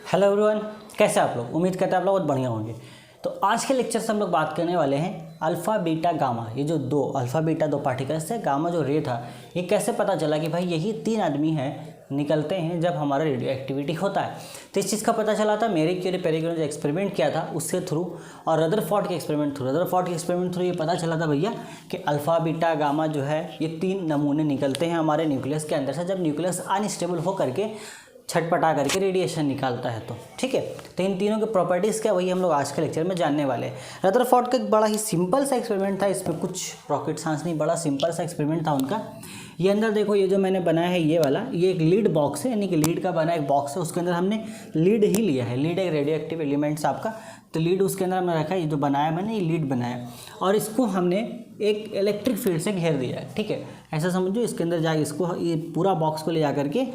Hello everyone, कैसे आप लोग। उम्मीद करते हैं आप लोग बहुत बढ़िया होंगे। तो आज के लेक्चर से हम लोग बात करने वाले हैं अल्फ़ा बीटा गामा। ये जो दो अल्फ़ा बीटा दो पार्टिकल्स है, गामा जो रे था, ये कैसे पता चला कि भाई यही तीन आदमी हैं निकलते हैं जब हमारा रेडियो एक्टिविटी होता है। तो इस चीज़ का पता चला था मेरी क्यूरी पेरी ने जो एक्सपेरिमेंट किया था उसके थ्रू, और रदरफोर्ड के एक्सपेरिमेंट थ्रू ये पता चला था भैया कि अल्फ़ा बीटा गामा जो है ये तीन नमूने निकलते हैं हमारे न्यूक्लियस के अंदर से, जब न्यूक्लियस अनस्टेबल हो करके छटपटा करके रेडिएशन निकालता है। तो ठीक है, तो इन तीनों के प्रॉपर्टीज़ क्या वही हम लोग आज के लेक्चर में जानने वाले हैं। रदरफोर्ड का एक बड़ा ही सिंपल सा एक्सपेरिमेंट था, इसमें कुछ रॉकेट साइंस नहीं, बड़ा सिंपल सा एक्सपेरिमेंट था उनका। ये अंदर देखो, ये जो मैंने बनाया है ये वाला, ये एक लीड बॉक्स है, यानी कि लीड का बना एक बॉक्स है, उसके अंदर हमने लीड ही लिया है। लीड एक रेडियो एक्टिव एलिमेंट्स आपका, तो लीड उसके अंदर हमने रखा है। ये जो बनाया मैंने ये लीड बनाया, और इसको हमने एक इलेक्ट्रिक फील्ड से घेर दिया है। ठीक है, ऐसा समझो, इसके अंदर जाके इसको ये पूरा बॉक्स को ले जा करके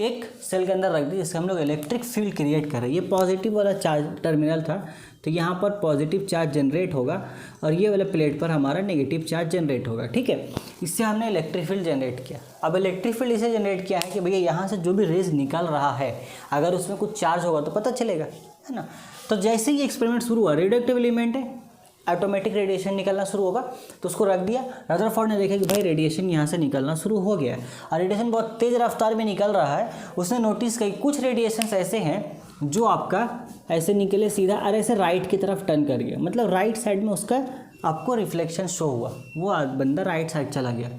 एक सेल के अंदर रख दी, जिससे हम लोग इलेक्ट्रिक फील्ड क्रिएट कर रहे हैं। ये पॉजिटिव वाला चार्ज टर्मिनल था, तो यहाँ पर पॉजिटिव चार्ज जनरेट होगा और ये वाला प्लेट पर हमारा नेगेटिव चार्ज जनरेट होगा। ठीक है, इससे हमने इलेक्ट्रिक फील्ड जनरेट किया। अब इलेक्ट्रिक फील्ड इसे जनरेट किया है कि भैया यहाँ से जो भी रेज निकल रहा है, अगर उसमें कुछ चार्ज होगा तो पता चलेगा, है ना। तो जैसे ही एक्सपेरिमेंट शुरू हुआ, रेडियो एक्टिव एलिमेंट है, ऑटोमेटिक रेडिएशन निकलना शुरू होगा, तो उसको रख दिया। रदरफोर्ड ने देखा कि भाई रेडिएशन यहाँ से निकलना शुरू हो गया है, और रेडिएशन बहुत तेज़ रफ्तार में निकल रहा है। उसने नोटिस किया कुछ रेडिएशंस ऐसे हैं जो आपका ऐसे निकले सीधा और ऐसे राइट की तरफ टर्न कर गया, मतलब राइट साइड में उसका आपको रिफ्लेक्शन शो हुआ, वो बंदा राइट साइड चला गया।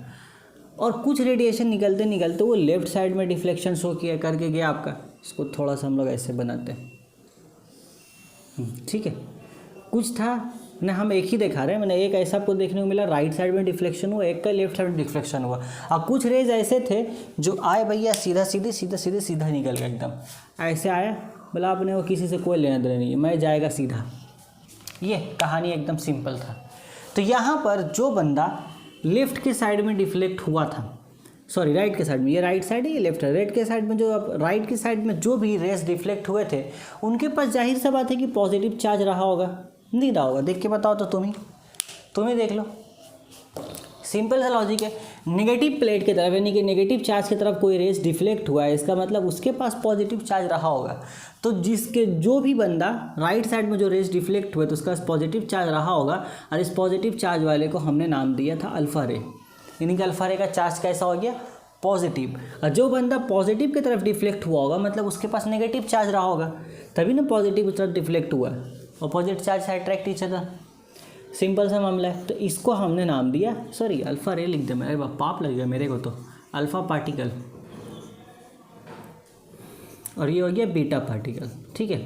और कुछ रेडिएशन निकलते निकलते वो लेफ्ट साइड में डिफ्लेक्शन शो किया करके गया आपका। इसको थोड़ा सा हम लोग ऐसे बनाते हैं, ठीक है। कुछ था ना, हम एक ही दिखा रहे हैं, मैंने एक ऐसा आपको देखने को मिला राइट साइड में डिफ्लेक्शन हुआ, एक का लेफ्ट साइड में डिफ्लेक्शन हुआ। और कुछ रेज ऐसे थे जो आए भैया सीधा निकल गया, एकदम ऐसे आया, बोला आपने वो किसी से कोई लेना देना नहीं है, मैं जाएगा सीधा। ये कहानी एकदम सिंपल था। तो यहाँ पर जो बंदा लेफ्ट के साइड में डिफ्लेक्ट हुआ था, सॉरी राइट के साइड में, ये राइट साइड है ये लेफ्ट है, राइट के साइड में जो राइट की साइड में जो भी रेस डिफ्लेक्ट हुए थे, उनके पास जाहिर सा बात है कि पॉजिटिव चार्ज रहा होगा, नहीं रहा होगा। देख के बताओ तो तुम ही देख लो, सिंपल सा लॉजिक है। नेगेटिव प्लेट की तरफ, यानी कि नेगेटिव चार्ज की तरफ कोई रेस डिफ्लेक्ट हुआ है, इसका मतलब उसके पास पॉजिटिव चार्ज रहा होगा। तो जिसके जो भी बंदा राइट साइड में जो रेस डिफ्लेक्ट हुए तो उसका पॉजिटिव चार्ज रहा होगा, और इस पॉजिटिव चार्ज वाले को हमने नाम दिया था अल्फा रे। यानी कि अल्फा रे का चार्ज कैसा हो गया, पॉजिटिव। और जो बंदा पॉजिटिव की तरफ डिफ्लेक्ट हुआ होगा, मतलब उसके पास नेगेटिव चार्ज रहा होगा, तभी ना पॉजिटिव की तरफ डिफ्लेक्ट हुआ, अपोजिट चार्ज से अट्रैक्ट ईच अदर। सिंपल सा मामला है। तो इसको हमने नाम दिया, सॉरी अल्फा रे लिख दिया, मेरे पाप लग गया मेरे को, तो अल्फा पार्टिकल, और ये हो गया बीटा पार्टिकल। ठीक है,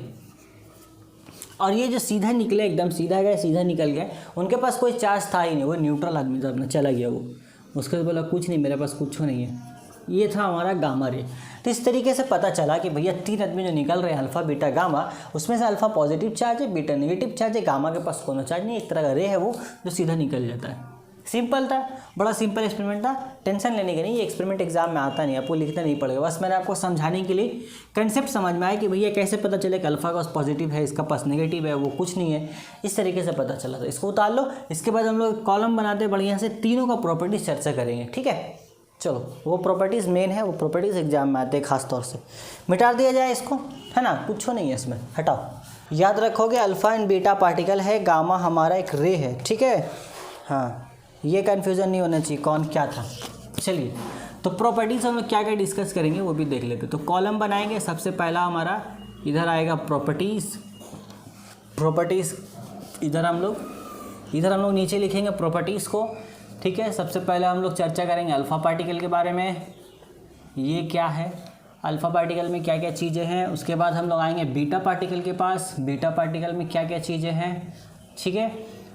और ये जो सीधा निकले, एकदम सीधा गए, सीधा निकल गए, उनके पास कोई चार्ज था ही नहीं, वो न्यूट्रल आदमी था, अपना चला गया वो। उसके बाद बोला कुछ नहीं, मेरे पास कुछ नहीं है। ये था हमारा गामा रे। तो इस तरीके से पता चला कि भैया तीन आदमी जो निकल रहे हैं अल्फा बीटा गामा, उसमें से अल्फा पॉजिटिव चार्ज है, बीटा नेगेटिव चार्ज है, गामा के पास कोनो चार्ज नहीं, एक तरह का रे है वो जो सीधा निकल जाता है। सिंपल था, बड़ा सिंपल एक्सपेरिमेंट था, टेंशन लेने के नहीं। ये एक्सपेरिमेंट एग्जाम में आता नहीं, आपको लिखना नहीं पड़ेगा, बस मैंने आपको समझाने के लिए कंसेप्ट समझ में आया कि भैया कैसे पता चले कि अल्फा का पास पॉजिटिव है, इसका पास नेगेटिव है, वो कुछ नहीं है, इस तरीके से पता चला। तो इसको उतार लो। इसके बाद हम लोग कॉलम बनाते बढ़िया से, तीनों का प्रॉपर्टीज चर्चा करेंगे। ठीक है, चलो वो प्रॉपर्टीज़ मेन है, वो प्रॉपर्टीज़ एग्जाम में आते हैं खास तौर से। मिटा दिया जाए इसको, है ना, कुछ नहीं है इसमें, हटाओ। याद रखोगे अल्फ़ा एंड बीटा पार्टिकल है, गामा हमारा एक रे है। ठीक है, हाँ, ये कन्फ्यूज़न नहीं होना चाहिए कौन क्या था। चलिए, तो प्रॉपर्टीज़ हम लोग क्या क्या डिस्कस करेंगे वो भी देख लेते। तो कॉलम बनाएंगे, सबसे पहला हमारा इधर आएगा प्रॉपर्टीज़। इधर हम लोग नीचे लिखेंगे प्रॉपर्टीज़ को। ठीक है, सबसे पहले हम लोग चर्चा करेंगे अल्फ़ा पार्टिकल के बारे में, ये क्या है, अल्फ़ा पार्टिकल में क्या क्या चीज़ें हैं। उसके बाद हम लोग आएंगे बीटा पार्टिकल के पास, बीटा पार्टिकल में क्या क्या चीज़ें हैं। ठीक है,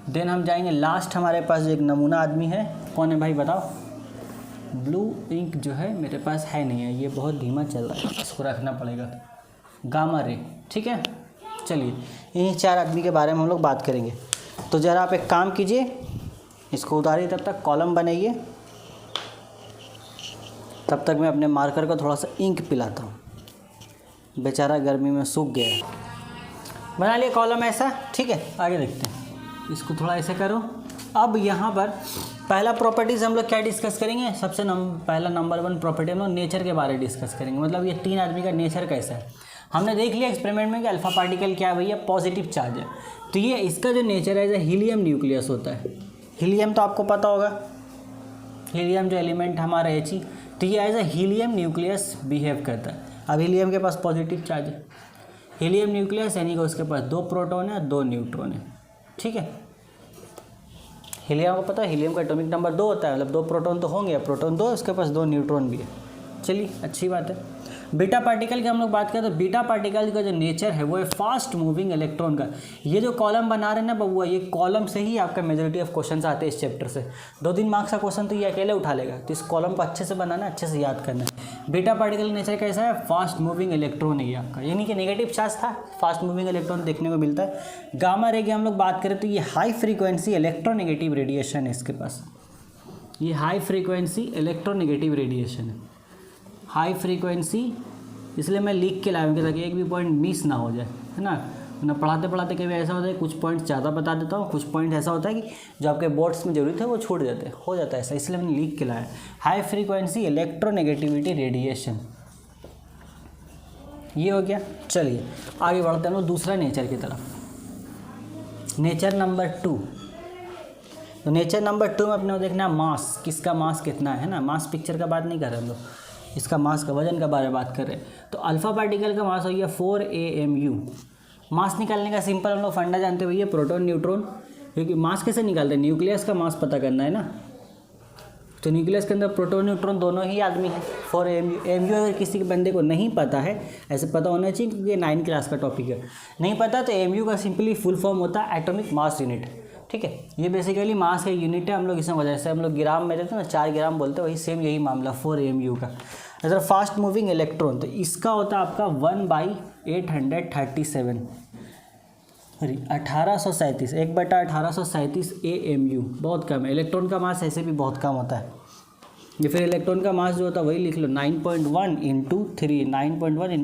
देन हम जाएंगे लास्ट, हमारे पास एक नमूना आदमी है, कौन है भाई बताओ। ब्लू इंक जो है मेरे पास है नहीं है, ये बहुत धीमा चल रहा है, इसको रखना पड़ेगा। Gamma ray. ठीक है, चलिए इन्हीं चार आदमी के बारे में हम लोग बात करेंगे। तो ज़रा आप एक काम कीजिए, इसको उतारिए, तब तक कॉलम बनाइए, तब तक मैं अपने मार्कर को थोड़ा सा इंक पिलाता हूँ, बेचारा गर्मी में सूख गया है। बना लिए कॉलम ऐसा। ठीक है, आगे देखते हैं, इसको थोड़ा ऐसे करो। अब यहाँ पर पहला प्रॉपर्टीज़ हम लोग क्या डिस्कस करेंगे, सबसे पहला नंबर 1 प्रॉपर्टी हम लोग नेचर के बारे में डिस्कस करेंगे, मतलब ये तीन आदमी का नेचर कैसा है। हमने देख लिया एक्सपेरिमेंट में कि अल्फा पार्टिकल क्या है भैया, पॉजिटिव चार्ज है। तो ये इसका जो नेचर है हीलियम न्यूक्लियस होता है। हीलियम तो आपको पता होगा, हीलियम जो एलिमेंट हमारा He, तो ये as a helium nucleus behave करता है। अब हीलियम के पास पॉजिटिव चार्ज है, हीलियम न्यूक्लियस यानी कि उसके पास 2 प्रोटॉन है 2 न्यूट्रॉन है, ठीक है। हीलियम को पता है हीलियम का एटॉमिक नंबर 2 होता है, मतलब 2 प्रोटॉन तो होंगे, प्रोटॉन 2, उसके पास 2 न्यूट्रॉन भी है। चलिए अच्छी बात है। बीटा पार्टिकल की हम लोग बात करें तो बीटा पार्टिकल का जो नेचर है वो है फास्ट मूविंग इलेक्ट्रॉन का। ये जो कॉलम बना रहे हैं ना बबुआ, ये कॉलम से ही आपका मेजॉरिटी ऑफ क्वेश्चन आते हैं इस चैप्टर से। 2-3 मार्क्स का क्वेश्चन तो ये अकेले उठा लेगा, तो इस कॉलम को अच्छे से बनाना, अच्छे से याद करना है। बीटा पार्टिकल का नेचर कैसा है, फास्ट मूविंग इलेक्ट्रॉन है ये आपका, यानी कि नेगेटिव चार्ज था, फास्ट मूविंग इलेक्ट्रॉन देखने को मिलता है। गामा रे की हम लोग बात करें तो ये हाई फ्रीक्वेंसी इलेक्ट्रोनेगेटिव रेडिएशन है इसके पास, ये हाई फ्रीक्वेंसी इलेक्ट्रोनेगेटिव रेडिएशन है, हाई फ्रीक्वेंसी, इसलिए मैं लिख के लाया हूँ ताकि एक भी पॉइंट मिस ना हो जाए, है ना पढ़ाते पढ़ाते कभी ऐसा होता है कुछ पॉइंट ज़्यादा बता देता हूँ, कुछ पॉइंट ऐसा होता है कि जो आपके बोर्ड्स में जरूरत है वो छूट जाते हैं, हो जाता है ऐसा, इसलिए मैंने लिख के लाया। हाई फ्रीक्वेंसी इलेक्ट्रोनेगेटिविटी रेडिएशन, ये हो गया। चलिए आगे बढ़ते हैं हम लोग दूसरा नेचर की तरफ, नेचर नंबर 2। तो नेचर नंबर 2 में अपने को देखना मास, किसका मास कितना है ना, मास पिक्चर का बात नहीं कर रहे हम लोग, इसका मास का वजन का बारे में बात कर रहे हैं। तो अल्फा पार्टिकल का मास हो गया 4 AMU। मास निकालने का सिंपल हम लोग फंडा जानते हैं भैया, प्रोटॉन न्यूट्रॉन, क्योंकि मास कैसे निकालते हैं, न्यूक्लियस का मास पता करना है ना, तो न्यूक्लियस के अंदर प्रोटॉन न्यूट्रॉन दोनों ही आदमी हैं। 4 AMU, AMU अगर किसी के बंदे को नहीं पता है, ऐसे पता होना चाहिए क्योंकि 9 क्लास का टॉपिक है, नहीं पता तो AMU का सिंपली फुल फॉर्म होता है एटॉमिक मास यूनिट, ठीक है। ये बेसिकली मास का यूनिट है, हम लोग इसमें वजह से हम लोग ग्राम में रहते हैं ना, 4 ग्राम बोलते हैं, वही सेम यही मामला 4 AMU का। अगर फास्ट मूविंग इलेक्ट्रॉन तो इसका होता है आपका 1/837, 1837, 1/1837 AMU, बहुत कम है। इलेक्ट्रॉन का मास ऐसे भी बहुत कम होता है। ये फिर इलेक्ट्रॉन का मास जो होता है वही लिख लो, 9.1 × 3, 9.1 ×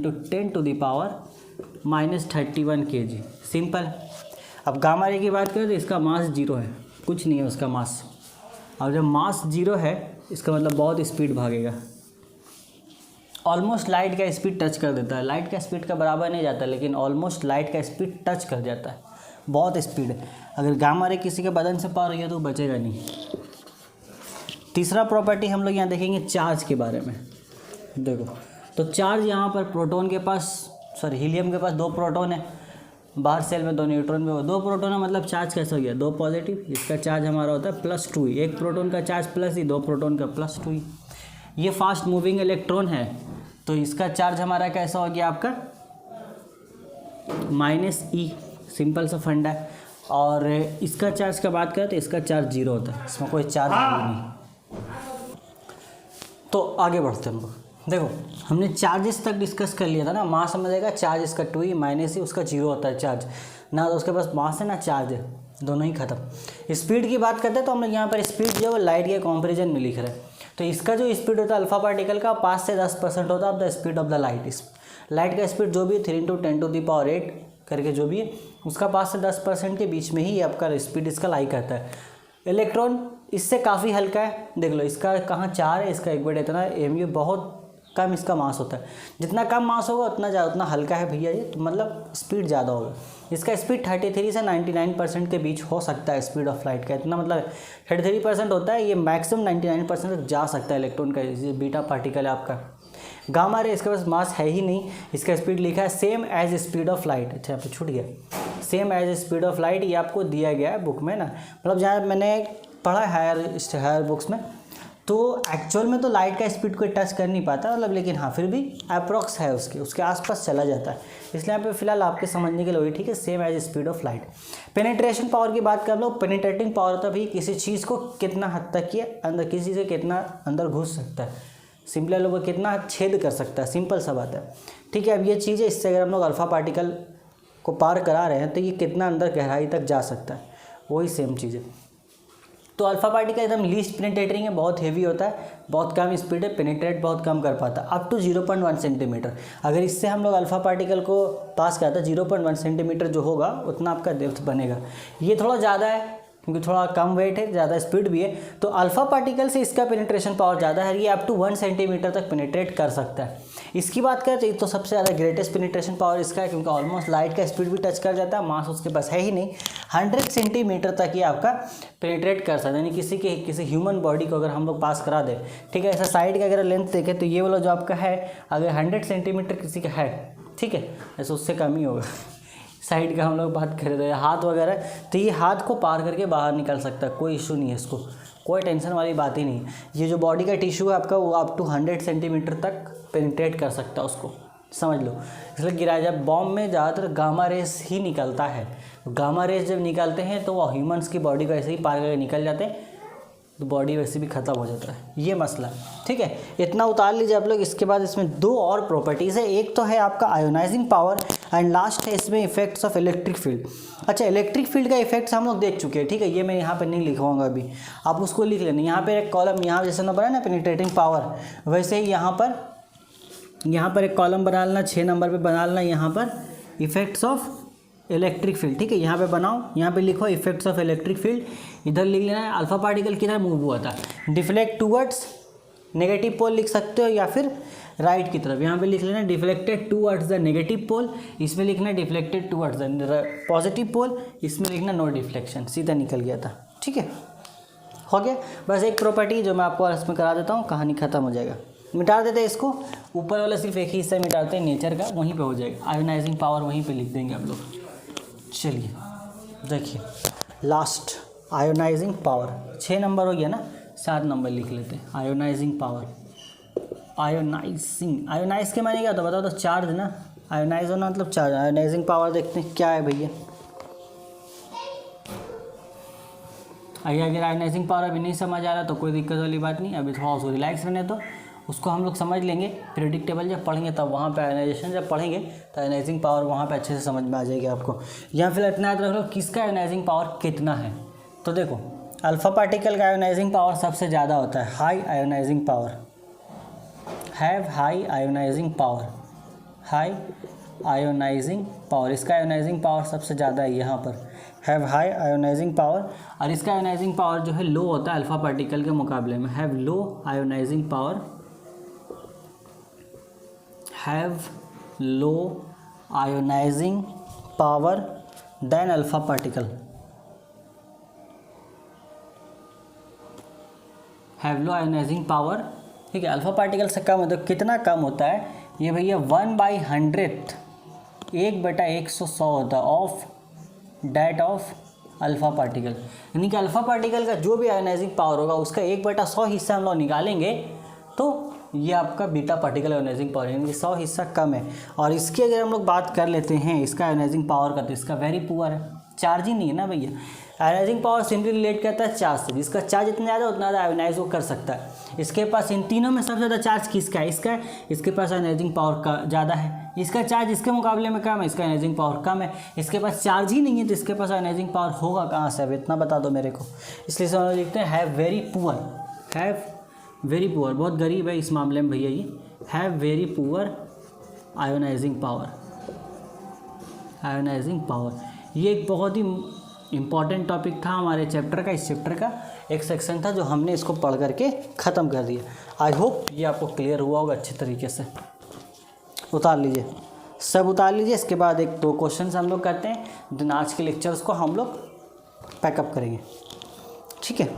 10⁻⁻31 kg, सिंपल। अब गामा रे की बात करें तो इसका मास 0 है, कुछ नहीं है उसका मास। और जब मास 0 है इसका मतलब बहुत स्पीड भागेगा, ऑलमोस्ट लाइट का स्पीड टच कर देता है, लाइट का स्पीड का बराबर नहीं जाता लेकिन ऑलमोस्ट लाइट का स्पीड टच कर जाता है, बहुत स्पीड है। अगर गामा रे किसी के बदन से पार हो गया तो बचेगा नहीं। तीसरा प्रॉपर्टी हम लोग यहाँ देखेंगे चार्ज के बारे में। देखो तो चार्ज यहाँ पर प्रोटॉन के पास, सॉरी हीलियम के पास 2 प्रोटॉन है, बाहर सेल में 2 न्यूट्रॉन में 2 प्रोटॉन है, मतलब चार्ज कैसा हो गया 2 पॉजिटिव। इसका चार्ज हमारा होता है +2, एक प्रोटॉन का चार्ज प्लस ही, 2 प्रोटॉन का +2। ये फास्ट मूविंग इलेक्ट्रॉन है तो इसका चार्ज हमारा कैसा हो गया आपका -E, सिंपल सा फंडा है। और इसका चार्ज का बात करें तो इसका चार्ज 0 होता है, इसमें कोई चार्ज नहीं। तो आगे बढ़ते हैं हम लोग। देखो हमने चार्जेस तक डिस्कस कर लिया था ना, मास हमें देगा, चार्ज इसका 2E -E, उसका 0 होता है चार्ज, ना तो उसके पास मास है ना चार्ज है, दोनों ही खत्म। स्पीड की बात करते हैं तो हम लोग यहाँ पर स्पीड जो है लाइट के कंपैरिजन में लिख रहे हैं। तो इसका जो स्पीड होता है अल्फा पार्टिकल का 5 से 10% होता है of the speed of the light. Light का स्पीड जो भी है 3 × 10⁸ करके जो भी है उसका 5 से 10% के बीच में ही आपका स्पीड इसका लाई करता है। इलेक्ट्रॉन इससे काफ़ी हल्का है, देख लो इसका कहाँ 4 है, इसका 1/8 इतना है। AMU बहुत कम इसका मास होता है, जितना कम मास होगा उतना हल्का है भैया ये, तो मतलब स्पीड ज़्यादा होगा। इसका स्पीड 33 से 99% के बीच हो सकता है स्पीड ऑफ लाइट का, इतना मतलब 33% होता है, ये मैक्सिमम 99% तक जा सकता है इलेक्ट्रॉन का। ये बीटा पार्टिकल है आपका। गामा रे इसके पास मास है ही नहीं, इसका स्पीड लिखा है same as speed of light. अच्छा यहाँ पे छूट गया, same as speed of light, ये आपको दिया गया है बुक में ना, मतलब जहाँ मैंने पढ़ा है हायर बुक्स में, तो एक्चुअल में तो लाइट का स्पीड कोई टच कर नहीं पाता मतलब, लेकिन हाँ फिर भी अप्रॉक्स है उसके आसपास चला जाता है, इसलिए यहाँ पे फिलहाल आपके समझने के लिए वही ठीक है, same as speed of light. Penetration power की बात कर लो, पेनिट्रेटिंग पावर होता है भाई किसी चीज़ को कितना हद तक ये अंदर, किसी चीज़ से कितना अंदर घुस सकता है, सिंपल लोगों को कितना छेद कर सकता है, सिंपल सा बात है, ठीक है। अब ये चीज़ है, इससे अगर हम लोग अल्फा पार्टिकल को पार करा रहे हैं तो ये कितना अंदर गहराई तक जा सकता है, वही सेम चीज़ है। तो अल्फा पार्टिकल एकदम लीस्ट पेनिट्रेटिंग है, बहुत हेवी होता है, बहुत कम स्पीड है, पेनिट्रेट बहुत कम कर पाता है, अप टू 0.1 सेंटीमीटर। अगर इससे हम लोग अल्फा पार्टिकल को पास करते हैं 0.1 सेंटीमीटर जो होगा उतना आपका डेप्थ बनेगा। ये थोड़ा ज़्यादा है, क्योंकि थोड़ा कम वेट है, ज़्यादा स्पीड भी है। तो अल्फ़ा पार्टिकल से इसका पेनिट्रेशन पावर ज़्यादा है, ये अप टू 1 सेंटीमीटर तक पेनिट्रेट कर सकता है। इसकी बात करें तो सबसे ज़्यादा ग्रेटेस्ट पेनिट्रेशन पावर इसका है, क्योंकि ऑलमोस्ट लाइट का स्पीड भी टच कर जाता है, मास उसके पास है ही नहीं। 100 सेंटीमीटर तक ये आपका पेनिट्रेट कर सकता है, यानी किसी ह्यूमन बॉडी को अगर हम लोग पास करा दें, ठीक है। ऐसा साइड का अगर लेंथ देखें तो ये वाला जो आपका है, अगर 100 सेंटीमीटर किसी का है, ठीक है, ऐसे उससे कम ही होगा। साइड का हम लोग बात कर रहे हैं हाथ वगैरह, तो ये हाथ को पार करके बाहर निकल सकता है, कोई इशू नहीं है इसको, कोई टेंशन वाली बात ही नहीं है। ये जो बॉडी का टिश्यू है आपका, वो अप टू 100 सेंटीमीटर तक पेनिट्रेट कर सकता है उसको, समझ लो। इसलिए गिराया, जब बॉम्ब में ज़्यादातर गामा रेस ही निकलता है, गामा रेस जब निकलते हैं तो वो ह्यूमंस की बॉडी को ऐसे ही पार करके निकल जाते हैं, तो बॉडी वैसे भी ख़त्म हो जाता है, ये मसला, ठीक है। इतना उतार लीजिए आप लोग। इसके बाद इसमें 2 और प्रॉपर्टीज़ है, एक तो है आपका आयोनाइजिंग पावर एंड लास्ट है इसमें इफेक्ट्स ऑफ इलेक्ट्रिक फील्ड। अच्छा, इलेक्ट्रिक फील्ड का इफेक्ट्स हम लोग देख चुके हैं, ठीक है, ये मैं यहाँ पर नहीं लिखवाऊंगा अभी, आप उसको लिख लेना। यहाँ पर एक कॉलम, यहाँ जैसे नंबर है ना पेनिट्रेटिंग पावर, वैसे ही यहाँ पर एक कॉलम बना लेना, 6 नंबर पर बना लेना, यहाँ पर इफेक्ट्स ऑफ इलेक्ट्रिक फील्ड, ठीक है। यहाँ पे बनाओ, यहाँ पे लिखो इफेक्ट्स ऑफ इलेक्ट्रिक फील्ड, इधर लिख लेना है अल्फा पार्टिकल किधर मूव हुआ था, डिफ्लेक्ट टूवर्ड्स नेगेटिव पोल लिख सकते हो, या फिर राइट की तरफ। यहाँ पे लिख लेना deflected towards the negative pole, इसमें लिखना deflected towards the positive pole, इसमें लिखना नो डिफ्लेक्शन, सीधा निकल गया था, ठीक है, हो गया। बस एक प्रॉपर्टी जो मैं आपको इसमें करा देता हूँ, कहानी खत्म हो जाएगा। मिटा देते हैं इसको, ऊपर वाला सिर्फ एक ही हिस्सा मिटाते हैं नेचर का, वहीं पे हो जाएगा। आयोनाइजिंग पावर वहीं पे लिख देंगे आप लोग। चलिए देखिए, लास्ट आयोनाइजिंग पावर 6 नंबर हो गया ना, 7 नंबर लिख लेते हैं। आयोनाइजिंग पावर, आयोनाइज के माने क्या होता है बताओ तो? चार्ज ना, आयोनाइज होना मतलब चार्ज। आयोनाइजिंग पावर देखते हैं क्या है भैया। अगर आयोनाइजिंग पावर अभी नहीं समझ आ रहा तो कोई दिक्कत वाली बात नहीं, अभी थोड़ा उसको रिलैक्स रहने दो, उसको हम लोग समझ लेंगे। पीरियोडिक टेबल जब पढ़ेंगे तब वहाँ पे आयोनाइजेशन जब पढ़ेंगे तो आयोनाइजिंग पावर वहाँ पे अच्छे से समझ में आ जाएगी आपको। या फिर इतना याद रख लो किसका आयोनाइजिंग पावर कितना है। तो देखो, अल्फ़ा पार्टिकल का आयोनाइजिंग पावर सबसे ज़्यादा होता है, high ionizing power, have high ionising power, high ionising power, इसका आयोनाइजिंग पावर सबसे ज़्यादा है यहाँ पर, हैव हाई आयोनाइजिंग पावर। और इसका आयोनाइजिंग पावर जो है लो होता है अल्फ़ा पार्टिकल के मुकाबले में, have low ionising power, have low ionising power than alpha particle, have low ionising power, ठीक है। अल्फ़ा पार्टिकल से कम होता है, कितना कम होता है ये भैया? 1/100th, 1/100 होता है of that of alpha particle. यानी कि अल्फ़ा पार्टिकल का जो भी आयोनाइजिंग पावर होगा उसका 1/100 हिस्सा हम लोग निकालेंगे तो ये आपका बीटा पार्टिकल आयोनाइजिंग पावर, यानी कि 100 हिस्सा कम है। और इसकी अगर हम लोग बात कर लेते हैं इसका आयोनाइजिंग पावर का, तो इसका वेरी पुअर है, चार्ज ही नहीं है ना भैया। आयोनाइजिंग पावर सिंपली रिलेट करता है चार्ज से, जिसका चार्ज इतना ज़्यादा उतना ज़्यादा आयोनाइज वो कर सकता है। इसके पास इन तीनों में सबसे ज़्यादा चार्ज किसका है? इसका है। इसके पास आयोनाइजिंग पावर का ज़्यादा है, इसका चार्ज इसके मुकाबले में कम है, इसका आयोनाइजिंग पावर कम है। इसके पास चार्ज ही नहीं है तो इसके पास आयोनाइजिंग पावर होगा कहाँ से? अब इतना बता दो मेरे को। इसलिए हम लोग लिखते हैं have very poor, have very poor, बहुत गरीब है इस मामले में भैया ये, have very poor ionising power, ionising power. ये एक बहुत ही इम्पॉर्टेंट टॉपिक था हमारे चैप्टर का, इस चैप्टर का एक सेक्शन था जो हमने इसको पढ़ करके ख़त्म कर दिया। आई होप ये आपको क्लियर हुआ होगा अच्छे तरीके से। उतार लीजिए, सब उतार लीजिए। इसके बाद 1-2 क्वेश्चन हम लोग करते हैं, दिन आज के लेक्चर्स को हम लोग पैकअप करेंगे, ठीक है।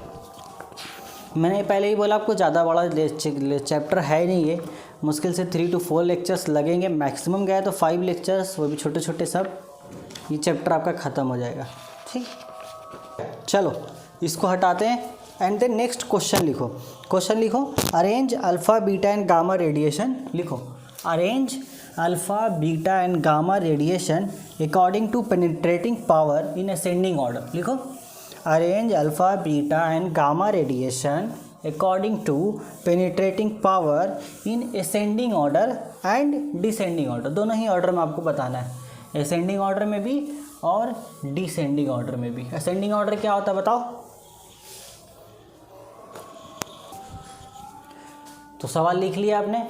मैंने पहले ही बोला आपको ज़्यादा बड़ा चैप्टर है नहीं ये, मुश्किल से 3 to 4 लेक्चर्स लगेंगे, मैक्सिमम गए तो 5 लेक्चर्स, वो भी छोटे छोटे सब, ये चैप्टर आपका ख़त्म हो जाएगा, ठीक। चलो इसको हटाते हैं एंड देन नेक्स्ट क्वेश्चन लिखो। क्वेश्चन लिखो, arrange alpha beta and gamma radiation, लिखो arrange alpha beta and gamma radiation according to penetrating power in ascending order. लिखो arrange alpha beta and gamma radiation according to penetrating power in ascending order and descending order, दोनों ही order में आपको बताना है, ascending order में भी और डिसेंडिंग ऑर्डर में भी। असेंडिंग ऑर्डर क्या होता है बताओ? तो सवाल लिख लिया आपने,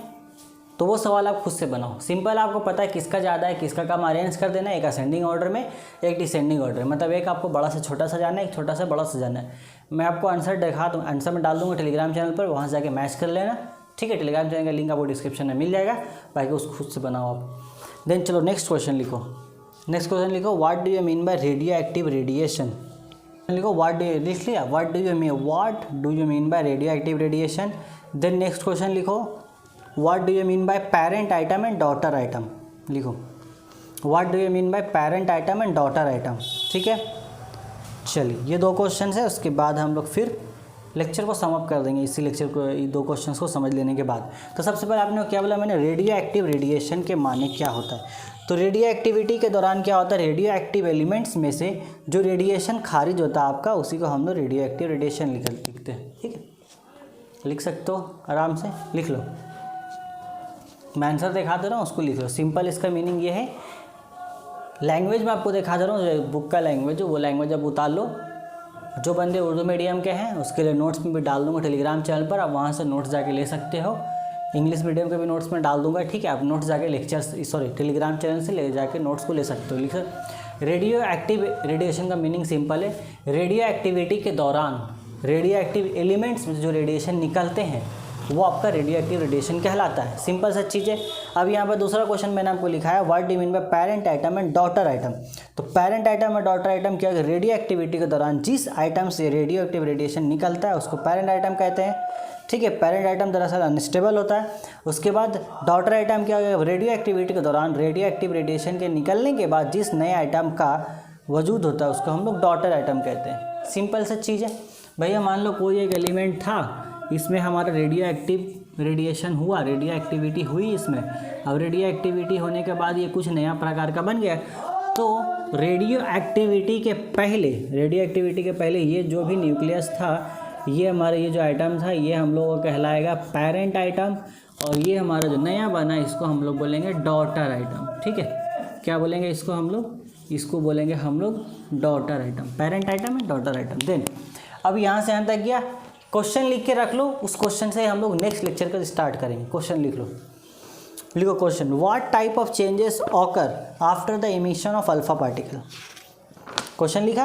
तो वो सवाल आप खुद से बनाओ। सिंपल, आपको पता है किसका ज़्यादा है किसका कम, अरेंज कर देना है, एक असेंडिंग ऑर्डर में एक डिसेंडिंग ऑर्डर में, मतलब एक आपको बड़ा से छोटा सा जाना है, एक छोटा से बड़ा सा जाना है। मैं आपको आंसर दिखा दूँ, आंसर में डाल दूँगा टेलीग्राम चैनल पर, वहाँ से जाके मैच कर लेना, ठीक है। टेलीग्राम चैनल का लिंक आपको डिस्क्रिप्शन में मिल जाएगा, बाकी उसको खुद से बनाओ आप। देन चलो नेक्स्ट क्वेश्चन लिखो। नेक्स्ट क्वेश्चन लिखो, what do you mean by radioactive radiation. लिखो व्हाट डू, लिख लिया, what do you mean by radioactive radiation. Then next question लिखो, what do you mean by parent item and daughter item. लिखो what do you mean by parent item and daughter item, ठीक है। चलिए ये 2 question है, उसके बाद हम लोग फिर लेक्चर को सम अप कर देंगे, इसी लेक्चर को, ये 2 क्वेश्चंस को समझ लेने के बाद। तो सबसे पहले आपने क्या बोला, मैंने रेडियो एक्टिव रेडिएशन के माने क्या होता है। तो रेडियो एक्टिविटी के दौरान क्या होता है, रेडियो एक्टिव एलिमेंट्स में से जो रेडिएशन खारिज होता है आपका, उसी को हम लोग रेडियो एक्टिव रेडिएशन लिखते हैं, ठीक है। लिख सकते हो, आराम से लिख लो, मैं आंसर दिखा दे रहा हूँ, उसको लिख लो। सिंपल इसका मीनिंग ये है, लैंग्वेज में आपको दिखा दे रहा हूँ, बुक का लैंग्वेज है, वो लैंग्वेज आप उतार लो। जो बंदे उर्दू मीडियम के हैं उसके लिए नोट्स में भी डाल दूँगा टेलीग्राम चैनल पर, आप वहाँ से नोट्स जाके ले सकते हो। इंग्लिश मीडियम के भी नोट्स में डाल दूंगा, ठीक है। आप नोट्स जाके टेलीग्राम चैनल से ले जाके नोट्स को ले सकते हो। लिख रेडियो एक्टिव रेडिएशन का मीनिंग सिंपल है, रेडियो एक्टिविटी के दौरान रेडियो एक्टिव एलिमेंट्स में जो रेडिएशन निकलते हैं वो आपका रेडियो एक्टिव रेडिएशन कहलाता है। सिंपल सा चीज़ है। अब यहाँ पर दूसरा क्वेश्चन मैंने आपको लिखा है, what do mean by parent item and daughter item. तो पेरेंट आइटम और डॉटर आइटम क्या है, रेडियो एक्टिविटी के दौरान जिस आइटम से रेडियो एक्टिव रेडिएशन निकलता है उसको पेरेंट आइटम कहते हैं, ठीक है। पेरेंट आइटम दरअसल अनस्टेबल होता है। उसके बाद डॉटर आइटम क्या है, रेडियो एक्टिविटी के दौरान रेडियो एक्टिव रेडिएशन के निकलने के बाद जिस नए आइटम का वजूद होता है उसको हम लोग डॉटर आइटम कहते हैं। सिंपल सा चीज़ है भैया। मान लो कोई एक एलिमेंट था, इसमें हमारा रेडियो एक्टिव रेडिएशन हुआ, रेडियो एक्टिविटी हुई इसमें। अब रेडियो एक्टिविटी होने के बाद ये कुछ नया प्रकार का बन गया, तो रेडियो एक्टिविटी के पहले ये जो भी न्यूक्लियस था, ये हमारा ये जो आइटम था, ये हम लोगों को कहलाएगा पेरेंट आइटम, और ये हमारा जो नया बना इसको हम लोग बोलेंगे डॉटर आइटम, ठीक है। क्या बोलेंगे इसको हम लोग, इसको बोलेंगे हम लोग डॉटर आइटम। पेरेंट आइटम है डॉटर आइटम। देन अब यहाँ से यहाँ तक गया, क्वेश्चन लिख के रख लो, उस क्वेश्चन से हम लोग नेक्स्ट लेक्चर का स्टार्ट करेंगे। क्वेश्चन लिख लो, लिखो question, what type of changes occur after the emission of alpha particle. Question लिखा,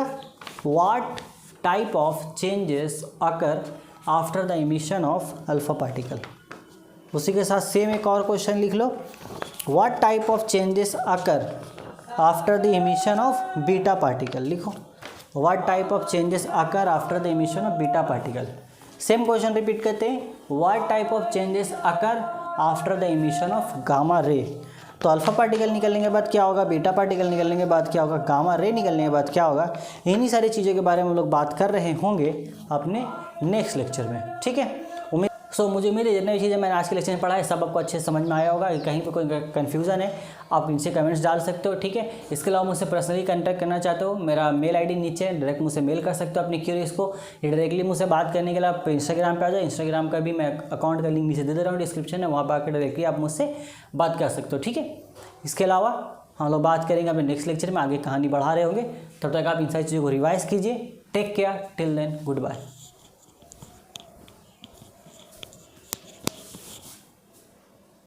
what type of changes occur after the emission of alpha particle. उसी के साथ सेम एक और क्वेश्चन लिख लो, what type of changes occur after the emission of beta particle. लिखो, what type of changes occur after the emission of beta particle. Same question repeat करते हैं, what type of changes occur after the emission of gamma ray. तो alpha particle निकलने के बाद क्या होगा, beta particle निकलने के बाद क्या होगा, गामा रे निकलने के बाद क्या होगा, इन्हीं सारी चीज़ों के बारे में हम लोग बात कर रहे होंगे अपने नेक्स्ट लेक्चर में, ठीक है। मुझे उम्मीद है जितने भी चीज़ें मैंने आज के लेक्चर में पढ़ा है सब आपको अच्छे से समझ में आया होगा। कहीं पे कोई कन्फ्यूज़न है आप इनसे कमेंट्स डाल सकते हो, ठीक है। इसके अलावा मुझसे पर्सनली कांटेक्ट करना चाहते हो, मेरा मेल आईडी नीचे है, डायरेक्ट मुझसे मेल कर सकते हो अपनी क्यूरीज को। डायरेक्टली मुझसे बात करने के लिए आप इंस्टाग्राम पे आ जाओ, इंस्टाग्राम का भी मैं अकाउंट का लिंक नीचे दे रहा हूँ डिस्क्रिप्शन में, वहाँ पर आकर डायरेक्टली आप मुझसे बात कर सकते हो, ठीक है। इसके अलावा हम लोग बात करेंगे अपने नेक्स्ट लेक्चर में, आगे कहानी बढ़ा रहे होंगे। तब तक आप इन सारी चीज़ों को रिवाइज कीजिए। Take care, till then, good bye.